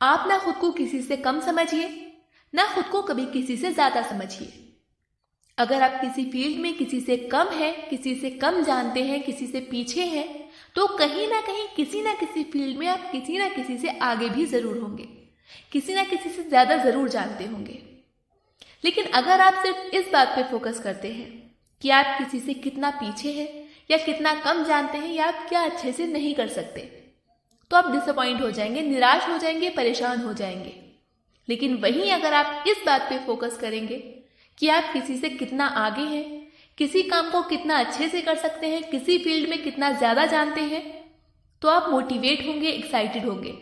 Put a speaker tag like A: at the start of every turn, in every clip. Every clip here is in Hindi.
A: आप ना खुद को किसी से कम समझिए, ना खुद को कभी किसी से ज्यादा समझिए। अगर आप किसी फील्ड में किसी से कम है, किसी से कम जानते हैं, किसी से पीछे हैं, तो कहीं ना कहीं किसी ना किसी फील्ड में आप किसी ना किसी से आगे भी जरूर होंगे, किसी ना किसी से ज्यादा जरूर जानते होंगे। लेकिन अगर आप सिर्फ इस बात पे फोकस करते हैं कि आप किसी से कितना पीछे हैं या कितना कम जानते हैं या आप क्या अच्छे से नहीं कर सकते, तो आप डिसअपॉइंट हो जाएंगे, निराश हो जाएंगे, परेशान हो जाएंगे। लेकिन वहीं अगर आप इस बात पे फोकस करेंगे कि आप किसी से कितना आगे हैं, किसी काम को कितना अच्छे से कर सकते हैं, किसी फील्ड में कितना ज्यादा जानते हैं, तो आप मोटिवेट होंगे, एक्साइटेड होंगे।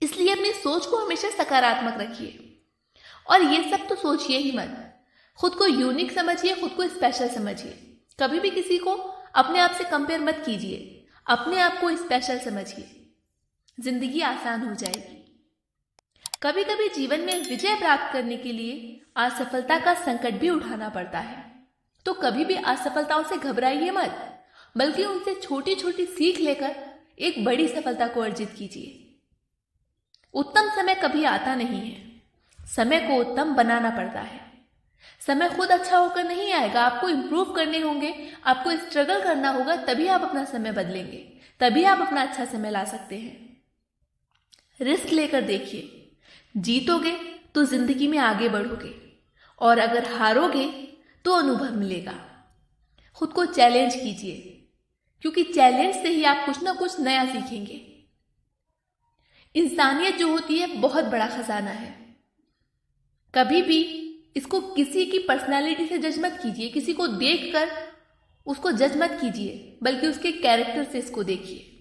A: इसलिए अपनी सोच को हमेशा सकारात्मक रखिए और ये सब तो सोचिए ही मत। खुद को यूनिक समझिए, खुद को स्पेशल समझिए। कभी भी किसी को अपने आप से कंपेयर मत कीजिए, अपने आप को स्पेशल समझिए, जिंदगी आसान हो जाएगी। कभी कभी जीवन में विजय प्राप्त करने के लिए असफलता का संकट भी उठाना पड़ता है, तो कभी भी असफलताओं से घबराइए मत, बल्कि उनसे छोटी छोटी सीख लेकर एक बड़ी सफलता को अर्जित कीजिए। उत्तम समय कभी आता नहीं है, समय को उत्तम बनाना पड़ता है। समय खुद अच्छा होकर नहीं आएगा, आपको इंप्रूव करने होंगे, आपको स्ट्रगल करना होगा, तभी आप अपना समय बदलेंगे, तभी आप अपना अच्छा समय ला सकते हैं। रिस्क लेकर देखिए, जीतोगे तो जिंदगी में आगे बढ़ोगे और अगर हारोगे तो अनुभव मिलेगा। खुद को चैलेंज कीजिए, क्योंकि चैलेंज से ही आप कुछ ना कुछ नया सीखेंगे। इंसानियत जो होती है बहुत बड़ा खजाना है। कभी भी इसको किसी की पर्सनालिटी से जज मत कीजिए, किसी को देखकर उसको जज मत कीजिए, बल्कि उसके कैरेक्टर से इसको देखिए।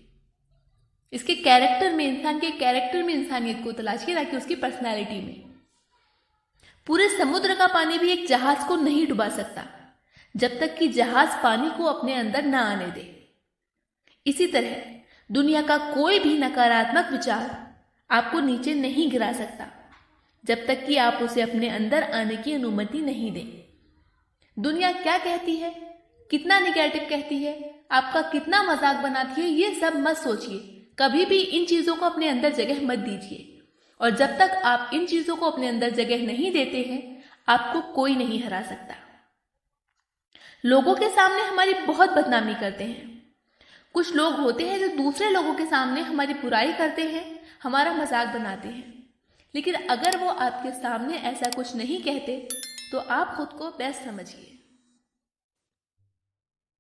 A: इसके कैरेक्टर में, इंसान के कैरेक्टर में इंसानियत को तलाशिए, ना कि उसकी पर्सनालिटी में। पूरे समुद्र का पानी भी एक जहाज को नहीं डुबा सकता जब तक कि जहाज पानी को अपने अंदर ना आने दे। इसी तरह दुनिया का कोई भी नकारात्मक विचार आपको नीचे नहीं गिरा सकता जब तक कि आप उसे अपने अंदर आने की अनुमति नहीं दें। दुनिया क्या कहती है, कितना निगेटिव कहती है, आपका कितना मजाक बनाती है, ये सब मत सोचिए। कभी भी इन चीजों को अपने अंदर जगह मत दीजिए। और जब तक आप इन चीजों को अपने अंदर जगह नहीं देते हैं, आपको कोई नहीं हरा सकता। लोगों के सामने हमारी बहुत बदनामी करते हैं। कुछ लोग होते हैं जो दूसरे लोगों के सामने हमारी बुराई करते हैं, हमारा मजाक बनाते हैं। लेकिन अगर वो आपके सामने ऐसा कुछ नहीं कहते, तो आप खुद को बेस्ट समझिए।